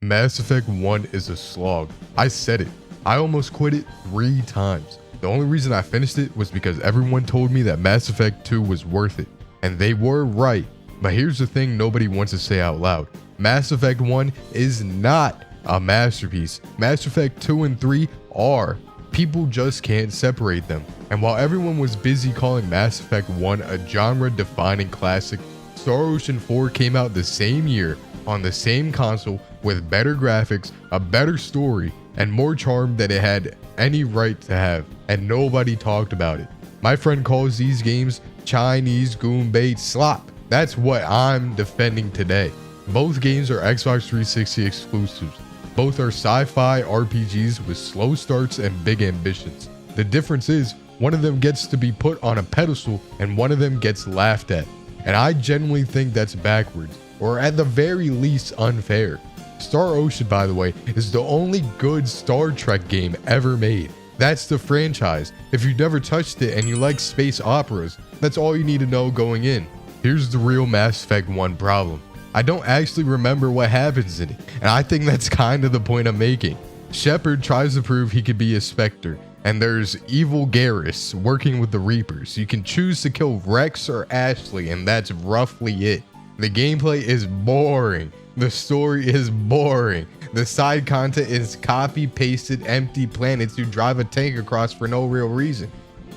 Mass Effect 1 is a slog. I said it. I almost quit it 3 times. The only reason I finished it was because everyone told me that Mass Effect 2 was worth it. And they were right. But here's the thing nobody wants to say out loud. Mass Effect 1 is not a masterpiece. Mass Effect 2 and 3 are. People just can't separate them. And while everyone was busy calling Mass Effect 1 a genre-defining classic, Star Ocean 4 came out the same year on the same console with better graphics, a better story, and more charm than it had any right to have, and nobody talked about it. My friend calls these games Chinese Goonbait slop. That's what I'm defending today. Both games are Xbox 360 exclusives. Both are sci-fi RPGs with slow starts and big ambitions. The difference is, one of them gets to be put on a pedestal and one of them gets laughed at. And I genuinely think that's backwards, or at the very least unfair. Star Ocean, by the way, is the only good Star Trek game ever made. That's the franchise. If you've never touched it and you like space operas, that's all you need to know going in. Here's the real Mass Effect 1 problem. I don't actually remember what happens in it, and I think that's kind of the point I'm making. Shepard tries to prove he could be a Spectre, and there's evil Garrus working with the Reapers. You can choose to kill Rex or Ashley, and that's roughly it. The gameplay is boring. The story is boring. The side content is copy-pasted empty planets you drive a tank across for no real reason.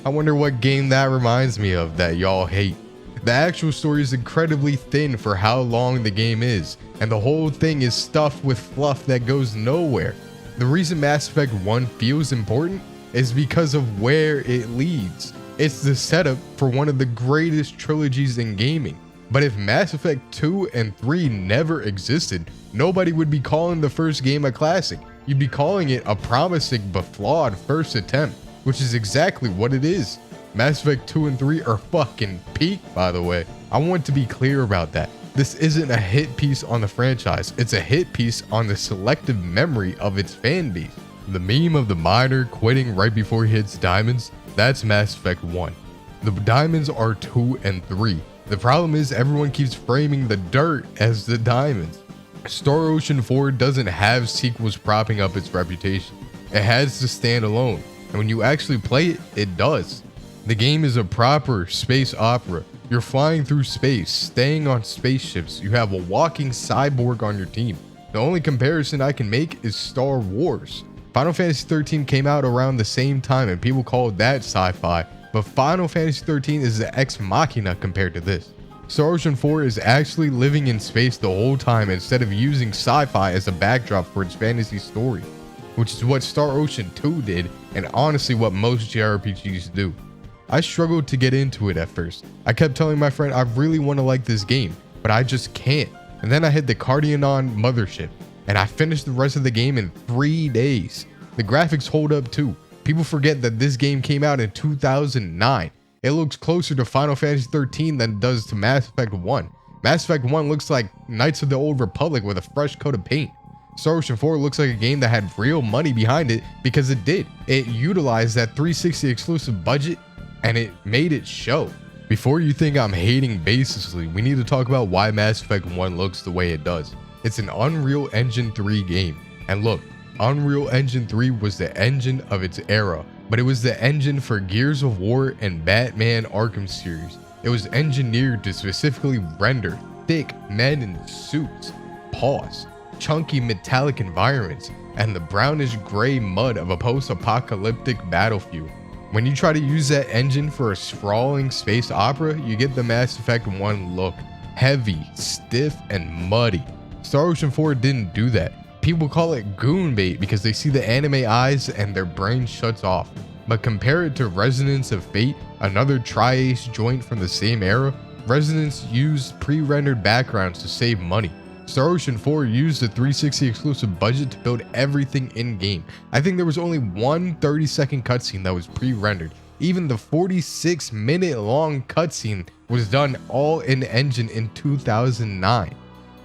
I wonder what game that reminds me of that y'all hate. The actual story is incredibly thin for how long the game is, and the whole thing is stuffed with fluff that goes nowhere. The reason Mass Effect 1 feels important is because of where it leads. It's the setup for one of the greatest trilogies in gaming. But if Mass Effect 2 and 3 never existed, nobody would be calling the first game a classic. You'd be calling it a promising but flawed first attempt, which is exactly what it is. Mass Effect 2 and 3 are fucking peak, by the way. I want to be clear about that. This isn't a hit piece on the franchise, it's a hit piece on the selective memory of its fan base. The meme of the miner quitting right before he hits diamonds, that's Mass Effect 1. The diamonds are 2 and 3. The problem is everyone keeps framing the dirt as the diamonds. Star Ocean 4 doesn't have sequels propping up its reputation. It has to stand alone, and when you actually play it, it does. The game is a proper space opera. You're flying through space, staying on spaceships. You have a walking cyborg on your team. The only comparison I can make is Star Wars. Final Fantasy 13 came out around the same time and people called that sci-fi, but Final Fantasy 13 is the ex machina compared to this. Star Ocean 4 is actually living in space the whole time instead of using sci-fi as a backdrop for its fantasy story, which is what Star Ocean 2 did and honestly what most JRPGs do. I struggled to get into it at first. I kept telling my friend I really want to like this game, but I just can't. And then I hit the Cardianon mothership, and I finished the rest of the game in 3 days. The graphics hold up too. People forget that this game came out in 2009. It looks closer to Final Fantasy 13 than it does to Mass Effect 1. Mass Effect 1 looks like Knights of the Old Republic with a fresh coat of paint. Star Ocean 4 looks like a game that had real money behind it because it did. It utilized that 360 exclusive budget and it made it show. Before you think I'm hating baselessly, we need to talk about why Mass Effect 1 looks the way it does. It's an Unreal Engine 3 game. And look, Unreal Engine 3 was the engine of its era, but it was the engine for Gears of War and Batman Arkham series. It was engineered to specifically render thick men in suits, pause, chunky metallic environments, and the brownish gray mud of a post-apocalyptic battlefield. When you try to use that engine for a sprawling space opera, you get the Mass Effect 1 look. Heavy, stiff, and muddy. Star Ocean 4 didn't do that. People call it Goonbait because they see the anime eyes and their brain shuts off. But compare it to Resonance of Fate, another tri-ace joint from the same era. Resonance used pre-rendered backgrounds to save money. Star Ocean 4 used the 360 exclusive budget to build everything in-game. I think there was only one 30-second cutscene that was pre-rendered. Even the 46-minute long cutscene was done all in-engine in 2009.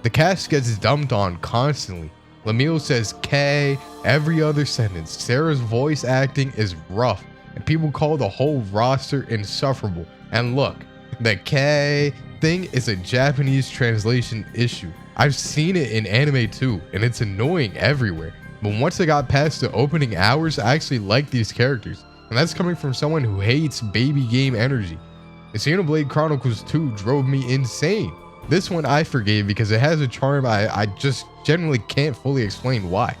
The cast gets dumped on constantly. Lemieux says K every other sentence. Sarah's voice acting is rough, and people call the whole roster insufferable. And look, the K thing is a Japanese translation issue. I've seen it in anime too, and it's annoying everywhere. But once I got past the opening hours, I actually like these characters. And that's coming from someone who hates baby game energy. Xenoblade Chronicles 2 drove me insane. This one I forgave because it has a charm I just generally can't fully explain why.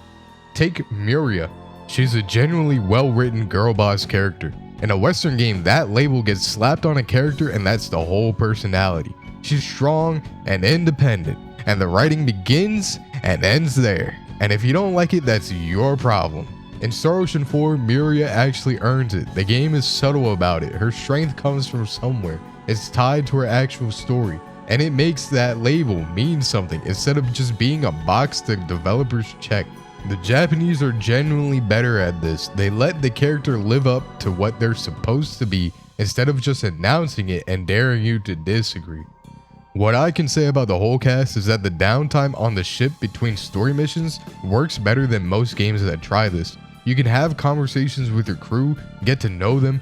Take Miria. She's a genuinely well-written girl boss character. In a Western game, that label gets slapped on a character and that's the whole personality. She's strong and independent, and the writing begins and ends there. And if you don't like it, that's your problem. In Star Ocean 4, Miria actually earns it. The game is subtle about it. Her strength comes from somewhere. It's tied to her actual story. And it makes that label mean something instead of just being a box the developers check. The Japanese are genuinely better at this. They let the character live up to what they're supposed to be instead of just announcing it and daring you to disagree. What I can say about the whole cast is that the downtime on the ship between story missions works better than most games that try this. You can have conversations with your crew, get to know them,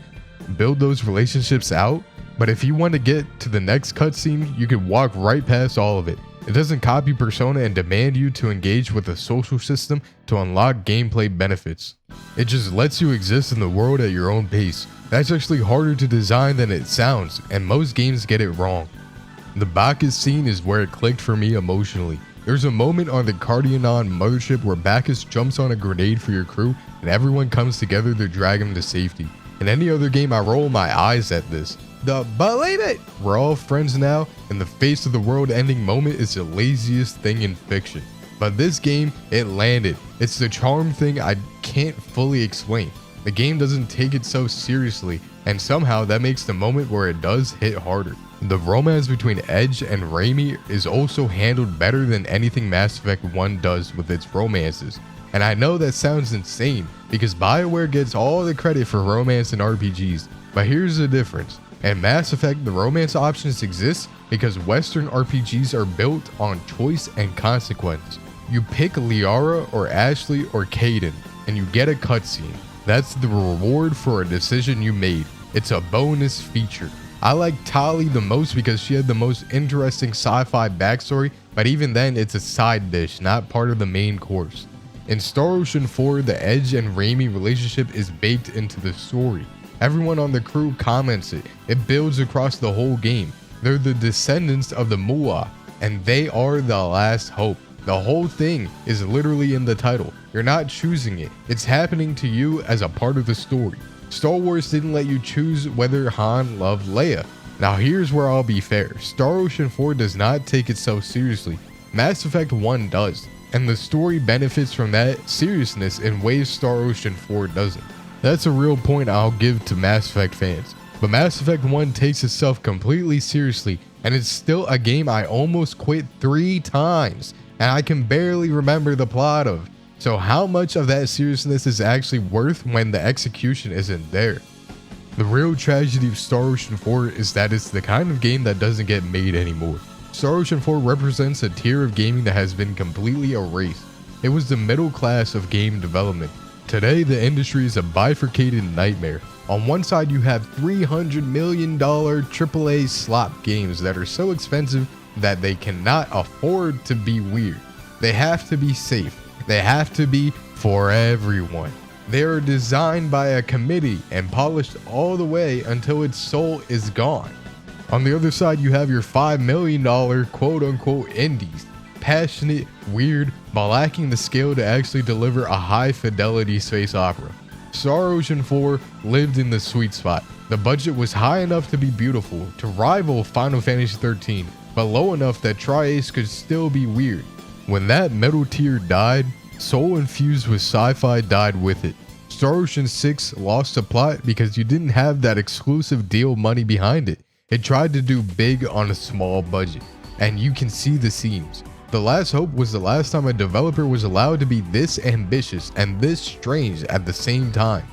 build those relationships out, but if you want to get to the next cutscene, you can walk right past all of it. It doesn't copy Persona and demand you to engage with a social system to unlock gameplay benefits. It just lets you exist in the world at your own pace. That's actually harder to design than it sounds, and most games get it wrong. The Bacchus scene is where it clicked for me emotionally. There's a moment on the Cardionon mothership where Bacchus jumps on a grenade for your crew and everyone comes together to drag him to safety. In any other game, I roll my eyes at this. Believe it! We're all friends now, and the face of the world ending moment is the laziest thing in fiction. But this game, it landed. It's the charm thing I can't fully explain. The game doesn't take it so seriously, and somehow that makes the moment where it does hit harder. The romance between Edge and Raimi is also handled better than anything Mass Effect 1 does with its romances. And I know that sounds insane, because Bioware gets all the credit for romance in RPGs, but here's the difference. In Mass Effect, the romance options exist because Western RPGs are built on choice and consequence. You pick Liara or Ashley or Kaidan, and you get a cutscene. That's the reward for a decision you made. It's a bonus feature. I like Tali the most because she had the most interesting sci-fi backstory, but even then it's a side dish, not part of the main course. In Star Ocean 4, the Edge and Raimi relationship is baked into the story. Everyone on the crew comments it. It builds across the whole game. They're the descendants of the Mua, and they are the last hope. The whole thing is literally in the title. You're not choosing it. It's happening to you as a part of the story. Star Wars didn't let you choose whether Han loved Leia. Now here's where I'll be fair. Star Ocean 4 does not take itself seriously. Mass Effect 1 does, and the story benefits from that seriousness in ways Star Ocean 4 doesn't. That's a real point I'll give to Mass Effect fans. But Mass Effect 1 takes itself completely seriously, and it's still a game I almost quit 3 times, and I can barely remember the plot of. So how much of that seriousness is actually worth when the execution isn't there? The real tragedy of Star Ocean 4 is that it's the kind of game that doesn't get made anymore. Star Ocean 4 represents a tier of gaming that has been completely erased. It was the middle class of game development. Today, the industry is a bifurcated nightmare. On one side, you have $300 million AAA slop games that are so expensive that they cannot afford to be weird. They have to be safe. They have to be for everyone. They are designed by a committee and polished all the way until its soul is gone. On the other side, you have your $5 million quote-unquote indies. Passionate, weird, but lacking the skill to actually deliver a high-fidelity space opera. Star Ocean 4 lived in the sweet spot. The budget was high enough to be beautiful, to rival Final Fantasy XIII, but low enough that Tri-Ace could still be weird. When that middle tier died, soul infused with sci-fi died with it. Star Ocean 6 lost the plot because you didn't have that exclusive deal money behind it. It tried to do big on a small budget, and you can see the seams. The Last Hope was the last time a developer was allowed to be this ambitious and this strange at the same time.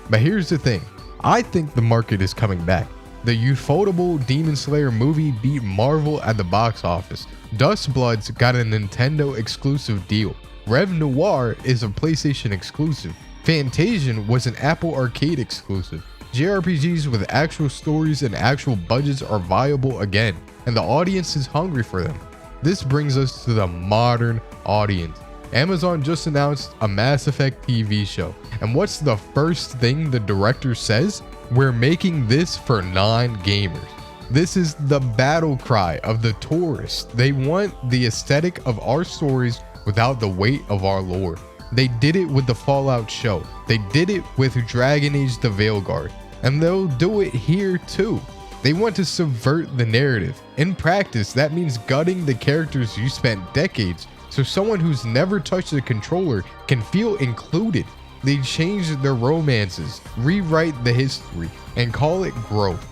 But here's the thing, I think the market is coming back. The ufotable Demon Slayer movie beat Marvel at the box office. Dustbloods got a Nintendo exclusive deal. Rev Noir is a PlayStation exclusive. Fantasian was an Apple Arcade exclusive. JRPGs with actual stories and actual budgets are viable again. and the audience is hungry for them. This brings us to the modern audience. Amazon just announced a Mass Effect TV show, and what's the first thing the director says? We're making this for non-gamers. This is the battle cry of the tourist. They want the aesthetic of our stories without the weight of our lore. They did it with the Fallout show. They did it with Dragon Age the Veilguard, and they'll do it here too. They want to subvert the narrative. In practice, that means gutting the characters you spent decades so someone who's never touched a controller can feel included. They change their romances, rewrite the history, and call it growth.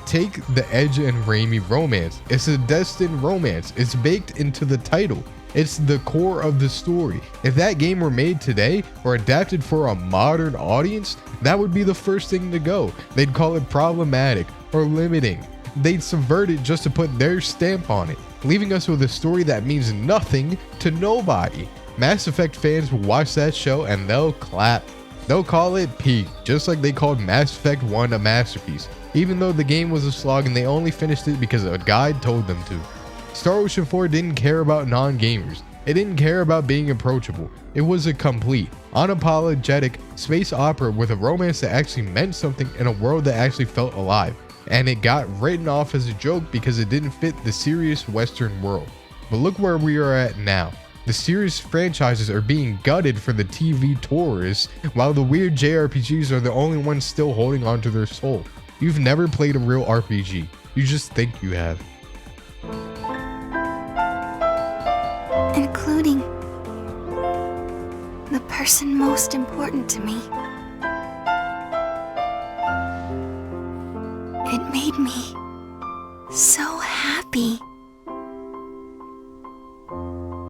Take the Edge and Raimi romance. It's a destined romance. It's baked into the title. It's the core of the story. If that game were made today or adapted for a modern audience, that would be the first thing to go. They'd call it problematic or limiting. They'd subvert it just to put their stamp on it, leaving us with a story that means nothing to nobody. Mass Effect fans will watch that show and they'll clap. They'll call it peak, just like they called Mass Effect 1 a masterpiece, even though the game was a slog and they only finished it because a guide told them to. Star Ocean 4 didn't care about non-gamers. It didn't care about being approachable. It was a complete, unapologetic space opera with a romance that actually meant something in a world that actually felt alive. And it got written off as a joke because it didn't fit the serious Western world. But look where we are at now. The serious franchises are being gutted for the TV tourists, while the weird JRPGs are the only ones still holding on to their soul. You've never played a real RPG. You just think you have. Including the person most important to me. It made me so